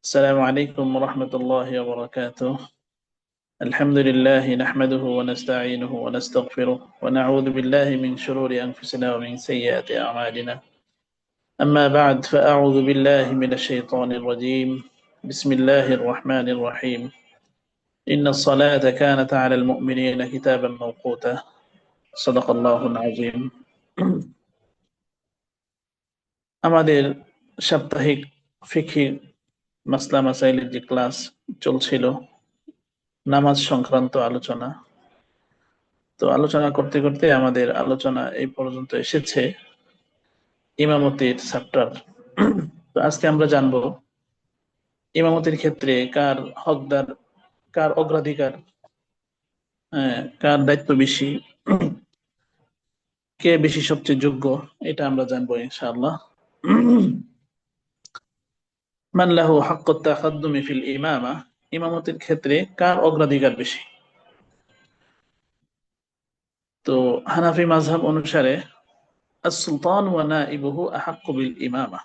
السلام عليكم ورحمة الله وبركاته. الحمد لله نحمده ونستعينه ونستغفره ونعوذ بالله من شرور أنفسنا ومن سيئات أعمالنا. أما بعد فأعوذ بالله من الشيطان الرجيم. بسم الله الرحمن الرحيم. إن الصلاة كانت على المؤمنين كتابا موقوتا. صدق الله العظيم. আমাদের সাপ্তাহিক ফিকহি মাসলা মাসাইলের যে ক্লাস চলছিল, নামাজ সংক্রান্ত আলোচনা। তো আলোচনা করতে করতে আমাদের আলোচনা এই পর্যন্ত এসেছে ইমামতির চ্যাপ্টার। তো আজকে আমরা জানবো ইমামতির ক্ষেত্রে কার হকদার, কার অগ্রাধিকার, কার দায়িত্ব বেশি, কে বেশি সবচেয়ে যোগ্য, এটা আমরা জানবো ইনশাআল্লাহ। মান লাহু হাক্কুত তাকাদ্দুমি ফিল ইমামা, ইমামতির ক্ষেত্রে কার অগ্রাধিকার বেশি। তো হানাফি মাযহাব অনুসারে আস-সুলতান ওয়া নাইবুহু আহাক্কু বিল ইমামা,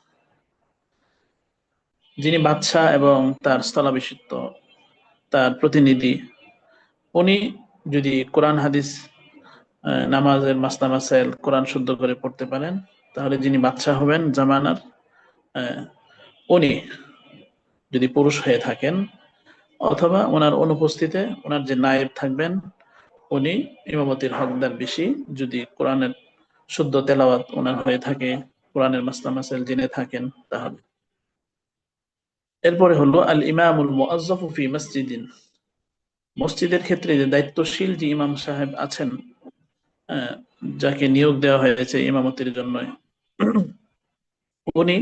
যিনি বাদশাহ এবং তার স্থলাভিষিক্ত, তার প্রতিনিধি, উনি যদি কোরআন হাদিস, নামাজের মাসলা মাসাইল কোরআন শুদ্ধ করে পড়তে পারেন, তাহলে যিনি বাদশাহ হবেন জামানার, উনি যদি পুরুষ হয়ে থাকেন, অথবা ওনার অনুপস্থিতিতে ওনার যে নায়েব থাকবেন, উনি ইমামতির হকদার বেশি, যদি কোরআনের শুদ্ধ তেলাওয়াত ওনার হয়ে থাকে, কোরআনের মাসলা মাসাইল জেনে থাকেন তাহলে। এরপরে হলো আল ইমামুল মুআজ্জাফু ফি মসজিদিন, মসজিদের ক্ষেত্রে যে দায়িত্বশীল যে ইমাম সাহেব আছেন, আহ, যাকে নিয়োগ দেওয়া হয়েছে ইমামতির জন্য, উনি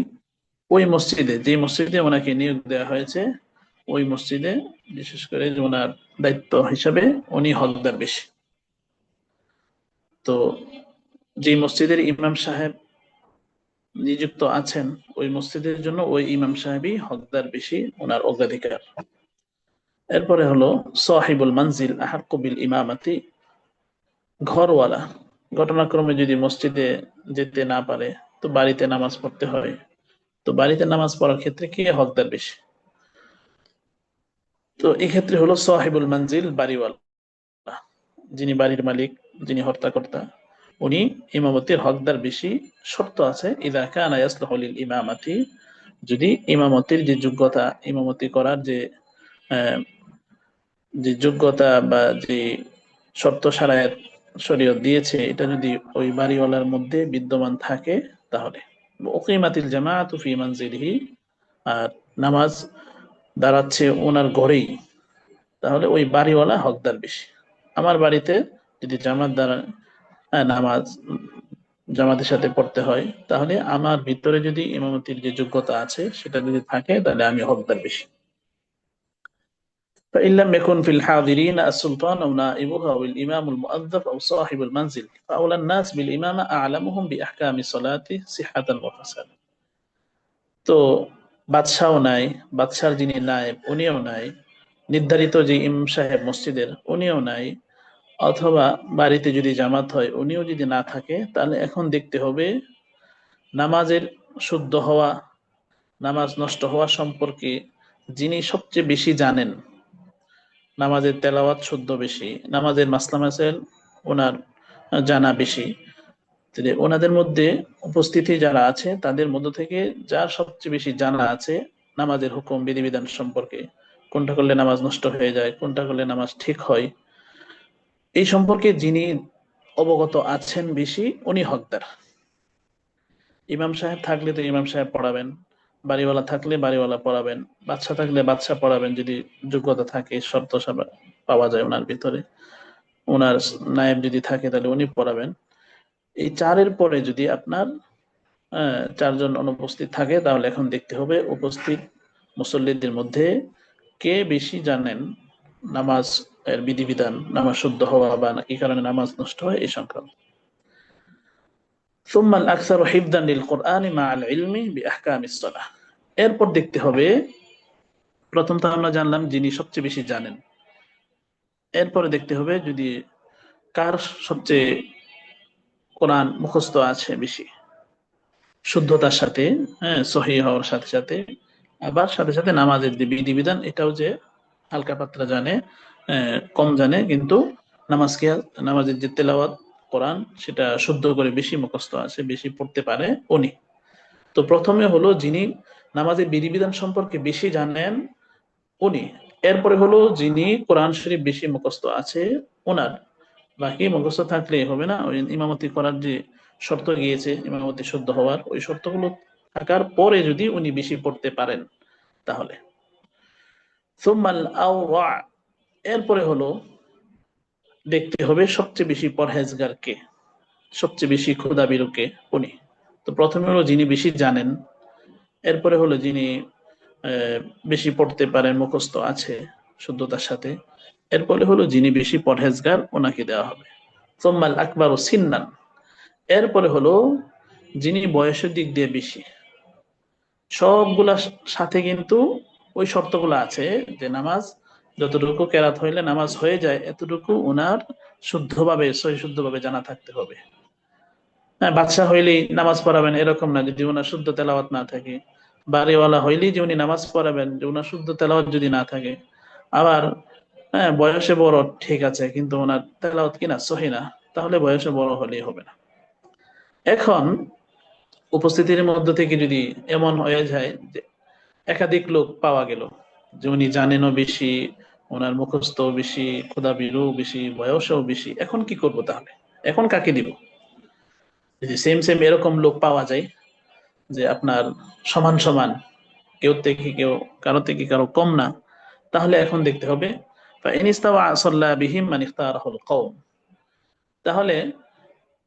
ওই মসজিদে, যে মসজিদে ওনাকে নিয়োগ দেওয়া হয়েছে, ওই মসজিদে বিশেষ করে যে ওনার দায়িত্ব হিসাবে উনি হকদার বেশি। তো যে মসজিদের ইমাম সাহেব নিযুক্ত আছেন, ওই মসজিদের জন্য ওই ইমাম সাহেবই হকদার বেশি, ওনার অগ্রাধিকার। এরপরে হলো সাহিবুল মানজিল আহাক্কু বিল ইমামাতি, ঘরওয়ালা ঘটনাক্রমে যদি মসজিদে যেতে না পারে, তো বাড়িতে নামাজ পড়তে হয়, তো বাড়িতে নামাজ পড়ার ক্ষেত্রে কে হকদার বেশি। তো এক্ষেত্রে হলো সাহিবুল মানজিল, বাড়িওয়ালা, যিনি বাড়ির মালিক, যিনি হর্তাকর্তা, উনি ইমামতির হকদার বেশি। শর্ত আছে, ইযা কানা ইয়াসলুহু লিল ইমামাতি, যদি ইমামতির যে যোগ্যতা, ইমামতি করার যে আহ, যে যোগ্যতা বা যে শর্ত শারায়াত শরীয়ত দিয়েছে, এটা যদি ওই বাড়িওয়ালার মধ্যে বিদ্যমান থাকে, তাহলে উকিমাতিল জামাআতু ফি মানজিলিহি, আর নামাজ দাঁড়াচ্ছে ওনার ঘরেই, তাহলে ওই বাড়িওয়ালা হকদার বেশি। আমার বাড়িতে যদি জামাত দ্বারা নামাজ জামাতের সাথে পড়তে হয়, তাহলে আমার ভিতরে যদি ইমামতির যে যোগ্যতা আছে সেটা যদি থাকে, তাহলে আমি হকদার বেশি। فإن لم يكن في الحاضرين السلطان أو نائبه أو الإمام المؤظف أو صاحب المنزل فأولى الناس بالإمامة أعلمهم بأحكام الصلاة صحة وفسادا। তো বাদশাও নাই, বাদশার যিনি নায়েব উনিও নাই, নির্ধারিত যে ইমাম সাহেব মসজিদের উনিও নাই, অথবা বাড়িতে যদি জামাত হয় উনিও যদি না থাকে, তাহলে এখন দেখতে হবে নামাজের শুদ্ধ হওয়া, নামাজ নষ্ট হওয়া সম্পর্কে যিনি সবচেয়ে বেশি জানেন, নামাজের তেলাওয়াত শুদ্ধ বেশি, নামাজের মাসলা মাসাইল ওনার জানা বেশি, তাহলে ওনাদের মধ্যে উপস্থিতি যারা আছে তাদের মধ্য থেকে যার সবচেয়ে বেশি জানা আছে নামাজের হুকুম বিধিবিধান সম্পর্কে, কোনটা করলে নামাজ নষ্ট হয়ে যায়, কোনটা করলে নামাজ ঠিক হয়, এই সম্পর্কে যিনি অবগত আছেন বেশি, উনি হকদার। ইমাম সাহেব থাকলে তো ইমাম সাহেব পড়াবেন, বাড়িওয়ালা থাকলে বাড়িওয়ালা পড়াবেন, বাদশা থাকলে বাদশা পড়াবেন, যদি যোগ্যতা থাকে, শর্ত পাওয়া যায় ওনার ভিতরে, ওনার নায়েব যদি থাকে তাহলে উনি পড়াবেন। এই চারের পরে যদি আপনার চারজন অনুপস্থিত থাকে, তাহলে এখন দেখতে হবে উপস্থিত মুসল্লিদের মধ্যে কে বেশি জানেন নামাজ এর বিধিবিধান, নামাজ শুদ্ধ হওয়া বা কি কারণে নামাজ নষ্ট হয় এই সংক্রান্ত। ثم الأكثر حفظا للقرآن مع العلم بأحكام الصلاة। এরপর দেখতে হবে, প্রথম তো আমরা জানলাম যিনি সবচেয়ে বেশি জানেন, এরপরে দেখতে হবে যদি কার সবচেয়ে কোরআন মুখস্থ আছে বেশি, শুদ্ধতার সাথে, হ্যাঁ, সহি হওয়ার সাথে সাথে আবার সাথে সাথে নামাজের যে বিধিবিধান এটাও যে হালকা পাতলা জানে, কম জানে, কিন্তু নামাজকে নামাজের যে তেলাওয়াত কোরআন সেটা শুদ্ধ করে বেশি মুখস্থ আছে, বেশি পড়তে পারে উনি। তো প্রথমে হলো যিনি নামাজের বিধিবিধান সম্পর্কে বেশি জানেন উনি। এরপরে হলো যিনি কোরআন শরীফ বেশি মুখস্থ আছে ওনার। বাকি মুখস্থ থাকলে হবে না, ওই ইমামতি করার যে শর্ত গিয়েছে ইমামতি শুদ্ধ হওয়ার, ওই শর্তগুলো থাকার পরে যদি উনি বেশি পড়তে পারেন তাহলে। সুম্মাল আওরা, এরপরে হলো দেখতে হবে সবচেয়ে বেশি পরহেজগার কে, সবচেয়ে বেশি ক্ষুধাবিরু কে, উনি। তো প্রথমে হলো যিনি বেশি জানেন, এরপরে হলো যিনি আহ, বেশি পড়তে পারেন, মুখস্থ আছে শুদ্ধতার সাথে, এরপরে হলো যিনি বেশি পরহেজগার ওনাকে দেওয়া হবে। সোম্মাল আকবর ও সিন্নান, এরপরে হলো যিনি বয়সের দিক দিয়ে বেশি। সবগুলা সাথে কিন্তু ওই শর্তগুলো আছে যে নামাজ যতটুকু কেরাত হইলে নামাজ হয়ে যায় এতটুকু ওনার শুদ্ধভাবে সহি শুদ্ধভাবে জানা থাকতে হবে। হ্যাঁ, বাদশাহ হইলেই নামাজ পড়াবেন এরকম না যদি ওনার শুদ্ধ তেলাওয়াত না থাকে। বাড়িওয়ালা হইলেই যে উনি নামাজ পড়াবেন যে ওনার শুদ্ধ তেলাওয়াত যদি না থাকে। আবার হ্যাঁ, বয়সে বড় ঠিক আছে কিন্তু ওনার তেলাওয়াত কিনা সহি না, তাহলে বয়সে বড় হলেই হবে না। এখন উপস্থিতির মধ্য থেকে যদি এমন হয়ে যায় যে একাধিক লোক পাওয়া গেল যে উনি জানেনও বেশি, ওনার মুখস্থ বেশি, ক্ষুধাবিরু বেশি, বয়সও বেশি, এখন কি করব তাহলে? এখন কাকে দিব? যদি সেম সেম এরকম লোক পাওয়া যায় যে আপনার সমান সমান, কেউ থেকে কেউ, কারো থেকে কারো কম না, তাহলে এখন দেখতে হবে তাহলে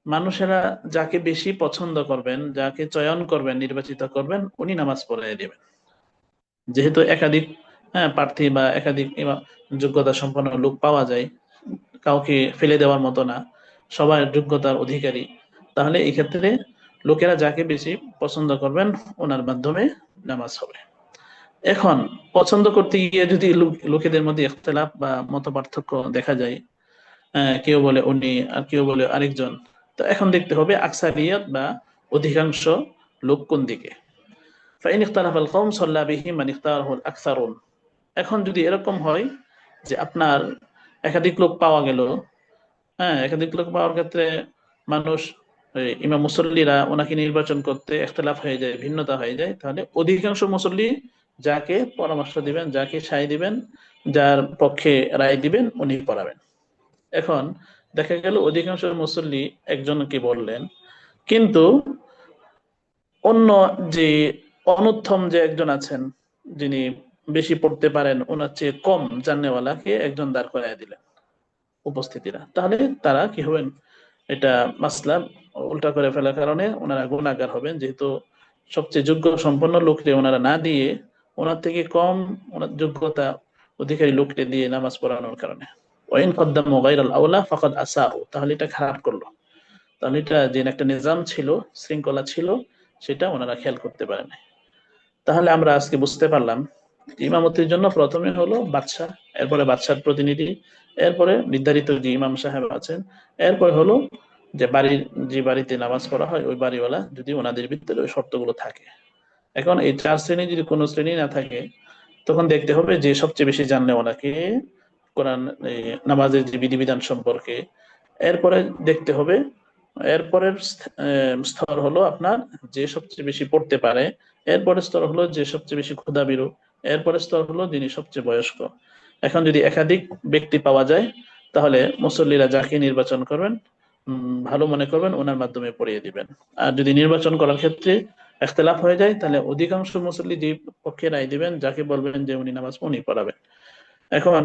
মানুষেরা যাকে বেশি পছন্দ করবেন, যাকে চয়ন করবেন, নির্বাচিত করবেন, উনি নামাজ পড়াই দেবেন। যেহেতু একাধিক প্রার্থী বা একাধিক যোগ্যতা সম্পন্ন লোক পাওয়া যায়, কাউকে ফেলে দেওয়ার মতো না, সবার যোগ্যতার অধিকারী, তাহলে এই ক্ষেত্রে লোকেরা যাকে বেশি পছন্দ করবেন ওনার মাধ্যমে নামাজ হবে। এখন পছন্দ করতে গিয়ে যদি লোকেদের মধ্যে ইখতিলাফ বা মত পার্থক্য দেখা যায়, কেউ বলে উনি আর কেউ বলে আরেকজন, তো এখন দেখতে হবে আকসারিয়াত বা অধিকাংশ লোক কোন দিকে। ফাইন ইখতালাফাল কওম সাল্লা বিহি মান ইখতারাহুল আকসারুন। এখন যদি এরকম হয় যে আপনার একাধিক লোক পাওয়া গেল, হ্যাঁ, একাধিক লোক পাওয়ার ক্ষেত্রে মানুষ ইমাম মুসল্লিরা ওনাকে নির্বাচন করতে ইখতিলাফ হয়ে যায়, ভিন্নতা হয়ে যায়, তাহলে অধিকাংশ মুসল্লি যাকে পরামর্শ দিবেন, যাকে সায় দিবেন, যার পক্ষে রায় দিবেন উনি পড়াবেন। এখন দেখা গেল অধিকাংশ মুসল্লি একজনকে বললেন, কিন্তু অন্য যে অনুত্তম যে একজন আছেন, যিনি বেশি পড়তে পারেন, ওনার চেয়ে কম জাননেওয়ালাকে একজন দাঁড় করায় দিলেন উপস্থিতিরা, তাহলে তারা কি হবেন? এটা মাসলা উল্টা করে ফেলার কারণে ওনারা গুনাহগার হবেন, যেহেতু সবচেয়ে যোগ্য সম্পন্ন লোককে ওনারা না দিয়ে ওনার থেকে কম ওনার যোগ্যতা অধিকারী লোককে দিয়ে নামাজ পড়ানোর কারণে ওয়াইন কদ্দামু গায়রাল আওলা ফাকাদ আসাউ, তাহলে এটা খারাপ করলো। তাহলে এটা যে একটা নিজাম ছিল, শৃঙ্খলা ছিল, সেটা ওনারা খেয়াল করতে পারে না। তাহলে আমরা আজকে বুঝতে পারলাম ইমামতির জন্য প্রথমে হলো বাদশাহ, এরপরে বাদশার প্রতিনিধি, এরপরে নির্ধারিত যে ইমাম সাহেব আছেন, এরপরে হলো যে বাড়ির, যে বাড়িতে নামাজ পড়া হয় ওই বাড়িওয়ালা, যদি ওনাদের ভিতরে ওই শর্তগুলো থাকে। এখন এই চার শ্রেণী যদি কোনো শ্রেণী না থাকে, তখন দেখতে হবে যে সবচেয়ে বেশি জানলে ওনাকে কোরআন, এই নামাজের যে বিধিবিধান সম্পর্কে। এরপরে দেখতে হবে, এরপরের স্তর হলো আপনার যে সবচেয়ে বেশি পড়তে পারে, এরপরের স্তর হলো যে সবচেয়ে বেশি ক্ষুধাবিরু, এরপরের স্তর হলো যিনি সবচেয়ে বয়স্ক। এখন যদি একাধিক ব্যক্তি পাওয়া যায়, তাহলে মুসল্লিরা যাকে নির্বাচন করবেন, ভালো মনে করবেন, ওনার মাধ্যমে পড়িয়ে দিবেন। আর যদি নির্বাচন করার ক্ষেত্রে ইখতিলাফ হয়ে যায়, তাহলে অধিকাংশ মুসল্লি যে পক্ষে রায় দিবেন, যাকে বলবেন যে উনি নামাজ উনি পড়াবেন। এখন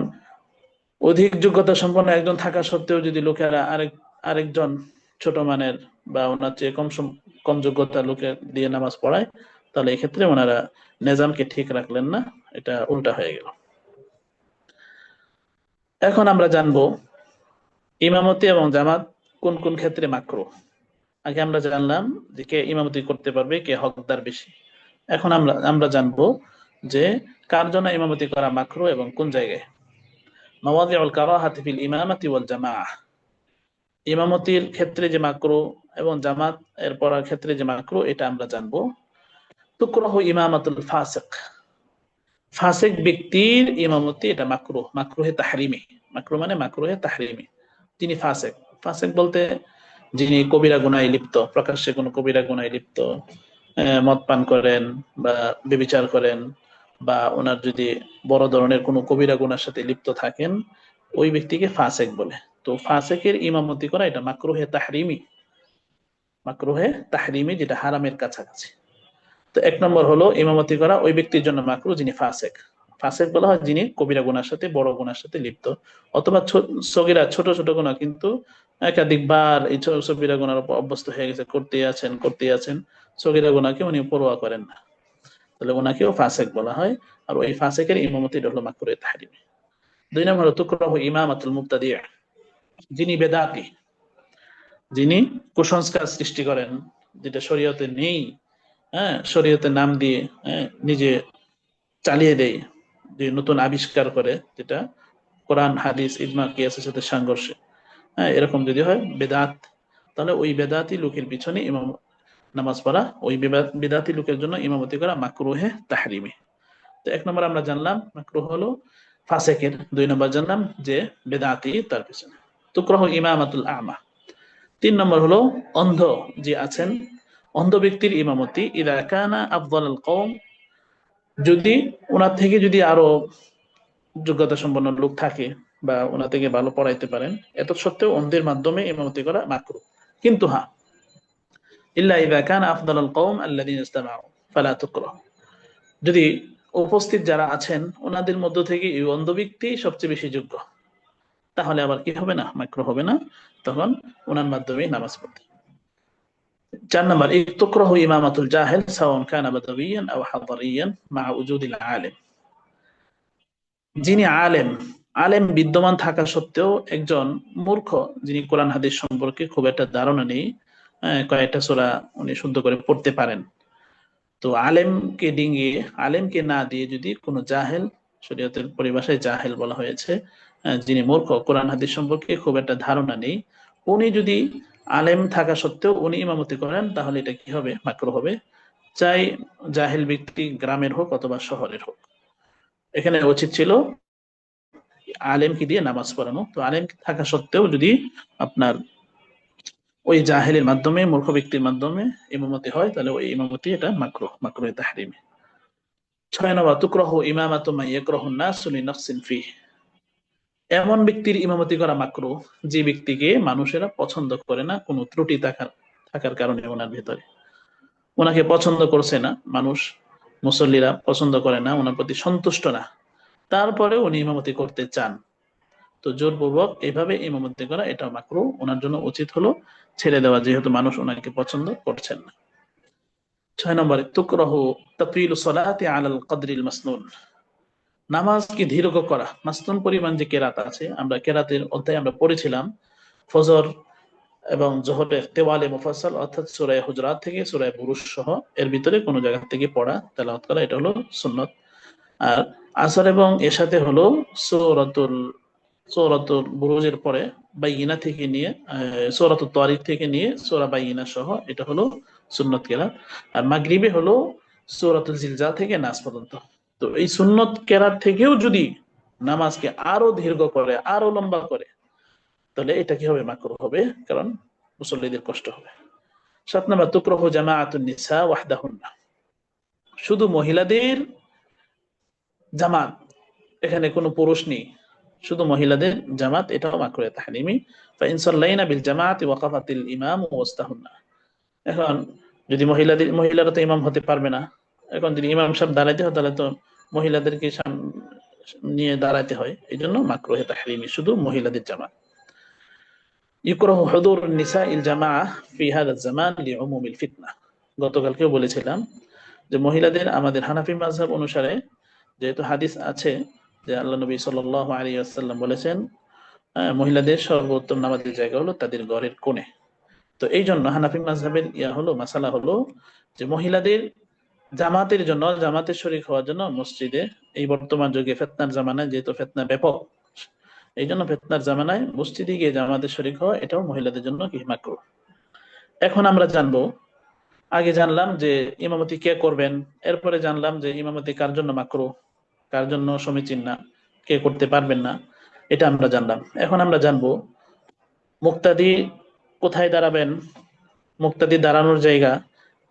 অধিক যোগ্যতা সম্পন্ন একজন থাকা সত্ত্বেও যদি লোকেরা আরেকজন ছোট মানের বা ওনার চেয়ে কম যোগ্যতা লোকে দিয়ে নামাজ পড়ায়, তাহলে এক্ষেত্রে ওনারা নিজামকে ঠিক রাখলেন না, এটা উল্টা হয়ে গেল। এখন আমরা জানবো ইমামতি এবং জামাত কোন কোন ক্ষেত্রে মাকরুহ। আগে আমরা জানলাম যে কে ইমামতি করতে পারবে, কে হকদার বেশি। এখন আমরা আমরা জানবো যে কার জন্য ইমামতি করা মাকরুহ এবং কোন জায়গায়। মাওয়াদিউল কারাহাতি ফিল ইমামাতি ওয়াল জামাআহ, ইমামতির ক্ষেত্রে যে মাকরু এবং জামাত এর পড়ার ক্ষেত্রে যে মাকরু, এটা আমরা জানবো। তুকরাহু ইমামাতুল ফাসিক, ফাসিক ব্যক্তির ইমামতি এটা মাকরুহ, মাকরুহে তাহরিমি। মাকরুহ মানে মাকরুহে তাহরিমি। তিনি ফাসিক। ফাসিক বলতে যিনি কবিরা গুনাহে লিপ্ত, প্রকাশ্যে কোনো কবিরা গুনাহে লিপ্ত, মদ পান করেন বা ব্যভিচার করেন, বা ওনার যদি বড় ধরনের কোনো কবিরা গুনার সাথে লিপ্ত থাকেন, ওই ব্যক্তিকে ফাসিক বলে। তো ফাসিকের ইমামতি করা এটা মাকরুহে তাহরিমি, মাকরুহে তাহরিমি, যেটা হারামের কাছাকাছি। তো এক নম্বর হলো ইমামতি করা ওই ব্যক্তির জন্য মাকরু যিনি ফাসেক। ফাসেক বলা হয় যিনি কবিরা গুনার সাথে, বড় গুনার সাথে লিপ্ত, অথবা সগীরা ছোট ছোট গুনাহ কিন্তু একাধিকবার এই সগীরা গুনার উপর অভ্যস্ত হয়ে গেছে, করতেই আছেন, সগীরা গুনাহকে উনি পরোয়া করেন না, তাহলে ওনাকেও ফাসেক বলা হয়। আর ওই ফাসেকের ইমামতি হলো মাকরু তাহরিমি। দুই নম্বর হলো তুকরাহু ইমামাতুল মুবতাদি', যিনি বেদাতি, যিনি কুসংস্কার সৃষ্টি করেন, যেটা শরীয়তে নেই, হ্যাঁ, শরীয়তের নাম দিয়ে, হ্যাঁ, নিজে চালিয়ে দেয়, যে নতুন আবিষ্কার করে, যেটা কোরআন হাদিস ইজমা কিয়াসের সাথে সংঘর্ষে, হ্যাঁ, এরকম যদি হয় বেদাত, তাহলে ওই বেদাতি লোকের পিছনে ইমাম নামাজ পড়া, ওই বেদাতি লোকের জন্য ইমামতি করা মাকরুহে তাহরিমি। তো এক নম্বর আমরা জানলাম মাকরুহ হলো ফাসেকের, দুই নম্বর জানলাম যে বেদাতি তার পিছনে। তুকরাহ ইমামাতুল আমা। তিন নম্বর হলো অন্ধ যে আছেন, অন্ধ ব্যক্তির ইমামতি ইদা কানা আফদাল কওম, যদি ওনার থেকে যদি আরো যোগ্যতা সম্পন্ন লোক থাকে বা ওনা থেকে ভালো পড়াইতে পারেন, এত সত্ত্বেও অন্ধের মাধ্যমে ইমামতি করা মাকরুহ। কিন্তু হ্যাঁ, ইল্লা ইযা কানা আফদালুল কওম আল্লাযীনা ইসতামাউ ফালা তুকরাহ, যদি উপস্থিত যারা আছেন ওনাদের মধ্য থেকে এই অন্ধ ব্যক্তি সবচেয়ে বেশি যোগ্য, তাহলে আবার কি হবে না, মাকরুহ হবে না, তখন ওনার মাধ্যমে নামাজ পড়তে। চার নম্বর তুকরাহু ইমামাতুল জাহিল সাওয়ান কানা বাদাবিয়ান আও হাদারিয়ান মা উজুদিল আলিম, যিনি আলেম, আলেম বিদ্যমান থাকা সত্ত্বেও একজন মূর্খ, যিনি কোরআন হাদিস সম্পর্কে খুব একটা ধারণা নেই, কয়েকটা সূরা উনি শুদ্ধ করে পড়তে পারেন, তো আলেমকে ডিঙিয়ে, আলেমকে না দিয়ে যদি কোনো জাহেল, শরীয়তের পরিভাষায় জাহেল বলা হয়েছে, যিনি মূর্খ, কোরআন হাদিস সম্পর্কে খুব একটা ধারণা নেই, উনি যদি আলেম থাকা সত্ত্বেও উনি ইমামতি করেন, তাহলে এটা কি হবে, মাকরুহ হবে। চাই জাহেল ব্যক্তি গ্রামের হোক অথবা শহরের হোক, এখানে উচিত ছিল আলেমকে দিয়ে নামাজ পড়ানো। তো আলেম থাকা সত্ত্বেও যদি আপনার ওই জাহেলের মাধ্যমে, মূর্খ ব্যক্তির মাধ্যমে ইমামতি হয়, তাহলে ওই ইমামতি এটা মাকরুহ, মাকরুহ তাহরিমি। ছয় নম্বর তুকরাহু ইমামাতু মান ইয়াকরাহু নাসু লিনাফসিন ফিহি, এমন ব্যক্তির ইমামতি করা মাকরুহ যে ব্যক্তিকে মানুষেরা পছন্দ করে না, কোনো ত্রুটি থাকার কারণে ওনার ভেতরে, ওনাকে পছন্দ করছে না মানুষ, মুসল্লিরা পছন্দ করে না, ওনার প্রতি সন্তুষ্ট না, তারপরে উনি ইমামতি করতে চান, তো জোরপূর্বক এইভাবে ইমামতি করা এটা মাকরুহ, ওনার জন্য উচিত হলো ছেড়ে দেওয়া, যেহেতু মানুষ ওনাকে পছন্দ করছেন না। ছয় নম্বরে তুকরাহু তাতওয়িলু সলাতি আলাল কদরিল মাসনুন, নামাজকে দীর্ঘ করা, মাসনুন পরিমাণ যে কেরাত আছে, আমরা কেরাতের অধ্যায়ে আমরা পড়েছিলাম ফজর এবং জোহরের তেওয়ালে মুফাসসাল, অর্থাৎ সূরা হুজুরাত থেকে সূরা বুরুজ সহ এর ভিতরে কোনো জায়গা থেকে পড়া, তেলাওয়াত করা, এটা হলো সুন্নাত। আর আসর এবং এর সাথে হলো সূরাতুল বুরুজের পরে বাইয়িনা থেকে নিয়ে, সূরাতুত তারিক থেকে নিয়ে সূরা বাইয়িনা সহ, এটা হলো সুন্নত কেরাত। আর মাগরিবে হলো সূরাতুল জিলজাল থেকে নাস পর্যন্ত। তো এই সুন্নত কেরাত থেকেও যদি নামাজকে আরো দীর্ঘ করে, আরো লম্বা করে, তাহলে এটা কি হবে, মাকরুহ হবে, কারণ মুসল্লিদের কষ্ট হবে। সাত নম্বর তুকরাহু জামাআতুন নিসা ওয়াহদাহুন্না, শুধু মহিলাদের জামাত, এখানে কোনো পুরুষ নেই, শুধু মহিলাদের জামাত, এটাও মাকরুহ তাহরিমি। ফাইন সাল্লাইনা বিল জামাআতি ওয়াকাফাতিল ইমাম ওয়াস্তাহুন্না, এখন যদি মহিলারা তো ইমাম হতে পারবে না, এখন যদি ইমাম সাহেব দাঁড়াইতে হয়, তাহলে তো মহিলাদেরকে নিয়ে দাঁড়াইতে হয়, এই জন্য মাকরুহ তাহরিমি, শুধু মহিলাদের জামাত। ইকরাহু হুদুর নিসাইল জামাআহ ফি হাযা জামান লিউমুমিল ফিতনা, গতকালকেও বলেছিলাম যে মহিলাদের, আমাদের হানাফি মাযহাব অনুসারে যেহেতু হাদিস আছে যে আল্লাহ নবী সাল্লাল্লাহু আলাইহি ওয়াসাল্লাম বলেছেন, মহিলাদের সর্বোত্তম নামাজের জায়গা হলো তাদের ঘরের কোণে। তো এই জন্য হানাফি মাযহাবের হলো মাসালা হলো যে মহিলাদের জামাতের জন্য, জামাতের শরীক হওয়ার জন্য মসজিদে, এই বর্তমান যুগে ফিতনার জামানায়, যেহেতু ফিতনা ব্যাপক, এই জন্য ফিতনার জামানায় মসজিদে গিয়ে জামাতের শরীক হওয়া এটাও মহিলাদের জন্য কি, মাকরুহ। এখন আমরা জানবো, আগে জানলাম যে ইমামতি কে করবেন, এরপরে জানলাম যে ইমামতি কার জন্য মাকরুহ, কার জন্য সমীচীন না, কে করতে পারবেন না, এটা আমরা জানলাম। এখন আমরা জানবো মুক্তাদি কোথায় দাঁড়াবেন, মুক্তাদি দাঁড়ানোর জায়গা,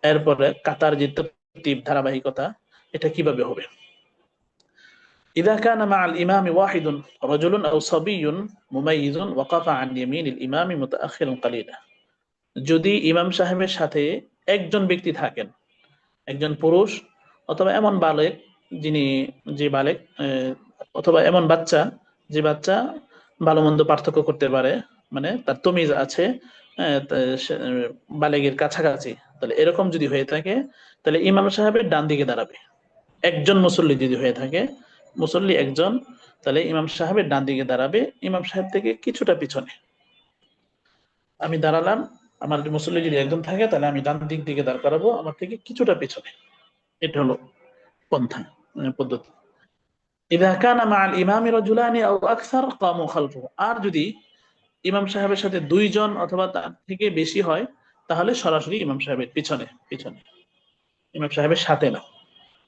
এরপরে কাতার যে তরতিব ধারাবাহিকতা, এটা কিভাবে হবে। إذا كان مع الإمام واحد رجل أو صبي مميز وقف عن يمين الإمام متأخرا قليلا। যদি ইমাম সাহেবের সাথে একজন ব্যক্তি থাকেন, একজন পুরুষ অথবা এমন বালেক যিনি, যে বালেক অথবা এমন বাচ্চা, যে বাচ্চা ভালো মন্দ পার্থক্য করতে পারে, মানে তার তমিজ আছে, বালেগের কাছাকাছি, তাহলে এরকম যদি হয়ে থাকে তাহলে ইমাম সাহেবের ডান দিকে দাঁড়াবে। একজন মুসল্লি যদি হয়ে থাকে, মুসল্লি একজন, তাহলে ইমাম সাহেবের ডান দিকে দাঁড়াবে, ইমাম সাহেব থেকে কিছুটা পিছনে। আমি দাঁড়ালাম, আমার মুসল্লি যদি একজন থাকে তাহলে আমি ডান দিক দিকে দাঁড় করাবো, আমার থেকে কিছুটা পিছনে। এটা হলো পন্থা, পদ্ধতি। ইযা কানা মা'আল ইমামি রাজুলানি আও আকসার কামু খালফাহু। আর যদি ইমাম সাহেবের সাথে দুইজন অথবা তার থেকে বেশি হয়, তাহলে সরাসরি ইমাম সাহেবের পিছনে পিছনে, ইমাম সাহেবের সাথে না,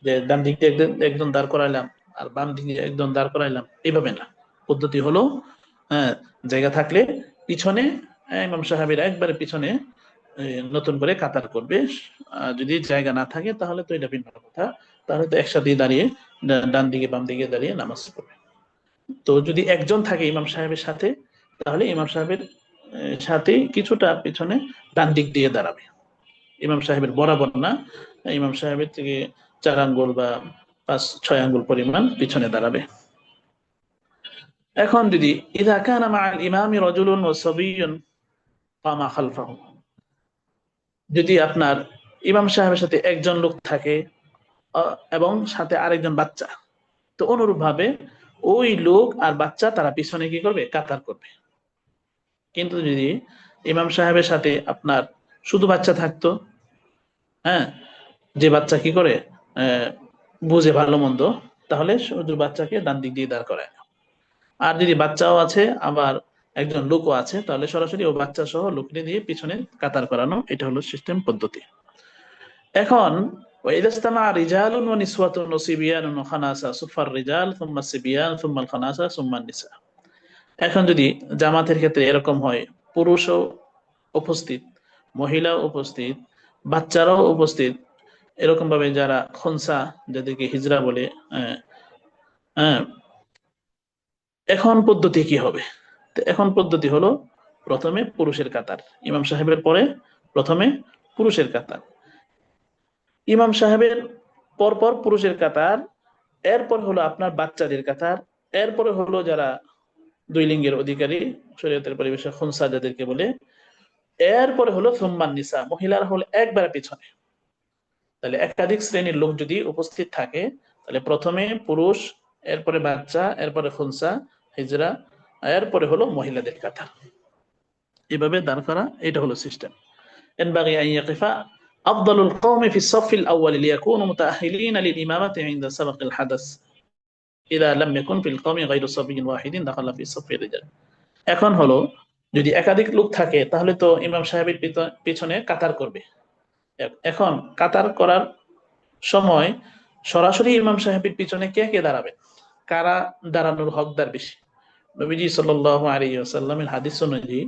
যে ডান দিক দিয়ে একজন দাঁড় করাইলাম আর বাম দিকে একজন দাঁড় করাইলাম, এইভাবে না। পদ্ধতি হলো জায়গা থাকলে পিছনে, ইমাম সাহেবের একবারে পিছনে নতুন করে কাতার করবে। যদি জায়গা না থাকে তাহলে তো এটা ভিন্ন কথা, তাহলে তো একসাথে দাঁড়িয়ে ডান দিকে বাম দিকে দাঁড়িয়ে নামাজ পড়বে। তো যদি একজন থাকে ইমাম সাহেবের সাথে, তাহলে ইমাম সাহেবের সাথে কিছুটা পিছনে ডান দিক দিয়ে দাঁড়াবে, ইমাম সাহেবের বরাবর না, ইমাম সাহেবের থেকে 4 আঙ্গুল বা 5-6 আঙ্গুল পরিমাণ পিছনে দাঁড়াবে। এখন যদি ইযা কানা মা'আল ইমামি রাজুলুন ওয়া সাবিয়্যুন কামা খালফাহু, যদি আপনার ইমাম সাহেবের সাথে একজন লোক থাকে এবং সাথে আরেকজন বাচ্চা, তো অনুরূপ ভাবে ওই লোক আর বাচ্চা তারা পিছনে কি করবে, কাতার করবে। কিন্তু যদি ইমাম সাহেবের সাথে আপনার শুধু বাচ্চা থাকতো, হ্যাঁ, যে বাচ্চা কি করে বুঝে ভালো মন্দ, তাহলে শুধু বাচ্চাকে ডান দিক দিয়ে দাঁড় করায়। আর যদি বাচ্চাও আছে আবার একজন লোকও আছে, তাহলে সরাসরি ও বাচ্চা সহ লোককে দিয়ে পিছনে কাতার করানো, এটা হলো সিস্টেম পদ্ধতি। এখন وإذا استمع رجال ونسوة وصبيان وخناسة صف الرجال ثم الصبيان ثم الخناسة ثم النساء। এখন যদি জামাতের ক্ষেত্রে এরকম হয়, পুরুষও উপস্থিত, মহিলাও উপস্থিত, বাচ্চারাও উপস্থিত, এরকম ভাবে যারা খনসা, যাদেরকে হিজরা বলে, এখন পদ্ধতি কি হবে। এখন পদ্ধতি হলো প্রথমে পুরুষের কাতার, ইমাম সাহেবের পরে প্রথমে পুরুষের কাতার, ইমাম সাহেবের পরপর পুরুষের কাতার, এরপর হলো আপনার বাচ্চাদের কাতার, এরপরে হলো যারা দুই লিঙ্গের অধিকারী, শরীয়তের পরিবেশে খুনসা যাদেরকে বলে, এরপরে হলো সুম্মান নিসা, মহিলারা হলো একবারে পিছনে। তাহলে একাধিক শ্রেণীর লোক যদি উপস্থিত থাকে, তাহলে প্রথমে পুরুষ, এরপরে বাচ্চা, এরপরে খুনসা, হিজরা, এরপরে হলো মহিলাদের কাতার, এভাবে দাঁড় করা, এটা হলো সিস্টেম। ينبغي أن يقف أفضل القوم في الصف الأول ليكونوا متأهلين للإمامة عند سبق الحدث إذا لم يكن في القوم غير صبي واحد دخل في صف الرجال। এখন হলো যদি একাধিক লোক থাকে তাহলে তো ইমাম সাহেবের পিছনে কাতার করবে। এখন কাতার করার সময় সরাসরি ইমাম সাহেবের পিছনে কে কে দাঁড়াবে, কারা দাঁড়ানোর হকদার বেশি। নবীজি সাল্লাল্লাহু আলাইহি ওয়াসাল্লামের হাদিস অনুযায়ী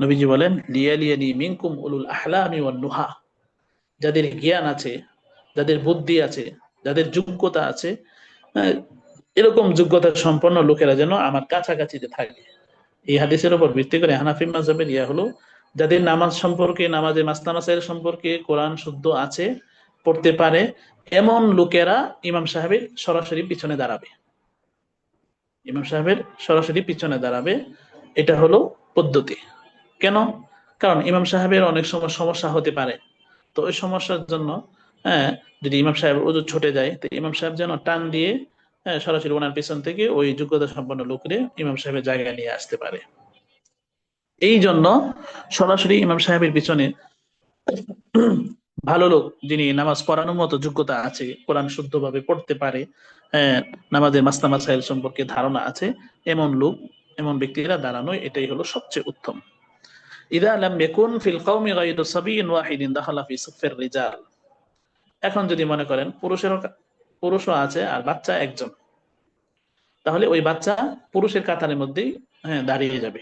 নবীজি বলেন, লিয়ালিয়ানি মিনকুম উলুল আহলামি ওয়ান নুহা, যাদের জ্ঞান আছে, যাদের বুদ্ধি আছে, যাদের যোগ্যতা আছে, এরকম যোগ্যতা সম্পন্ন লোকেরা যেন আমার কাছাকাছিতে থাকে। এই হাদিসের উপর ভিত্তি করে হানাফি মাযহাবের হলো, যাদের নামাজ সম্পর্কে, নামাজে মাসনা মাসাইল সম্পর্কে কোরআন শুদ্ধ আছে, পড়তে পারে, এমন লোকেরা ইমাম সাহেবের সরাসরি পিছনে দাঁড়াবে, ইমাম সাহেবের সরাসরি পিছনে দাঁড়াবে। এটা হলো পদ্ধতি। কেন? কারণ ইমাম সাহেবের অনেক সময় সমস্যা হতে পারে, তো ওই সমস্যার জন্য যদি ইমাম সাহেব ওযু ছুটে যায়, তো ইমাম সাহেব যেন টান দিয়ে সরাসরি ওনার পিছন থেকে ওই যোগ্যতা সম্পন্ন লোকরে ইমাম সাহেবের জায়গায় নিয়ে আসতে পারে। এই জন্য সরাসরি ইমাম সাহেবের পিছনে ভালো লোক, যিনি নামাজ পড়ানোর মতো যোগ্যতা আছে, কোরআন শুদ্ধভাবে পড়তে পারে, নামাজের মাসনা মাসাইল সম্পর্কে ধারণা আছে, এমন লোক, এমন ব্যক্তিরা দাঁড়ানো, এটাই হলো সবচেয়ে উত্তম। ইযা লাম ইয়াকুন ফিল কওমি গায়রু সাবিয়্যিন ওয়াহিদিন দাখালা ফি সাফফির রিজাল। এখন যদি মনে করেন পুরুষও আছে আর বাচ্চা একজন, তাহলে ওই বাচ্চা পুরুষের কাতারের মধ্যেই দাঁড়িয়ে যাবে।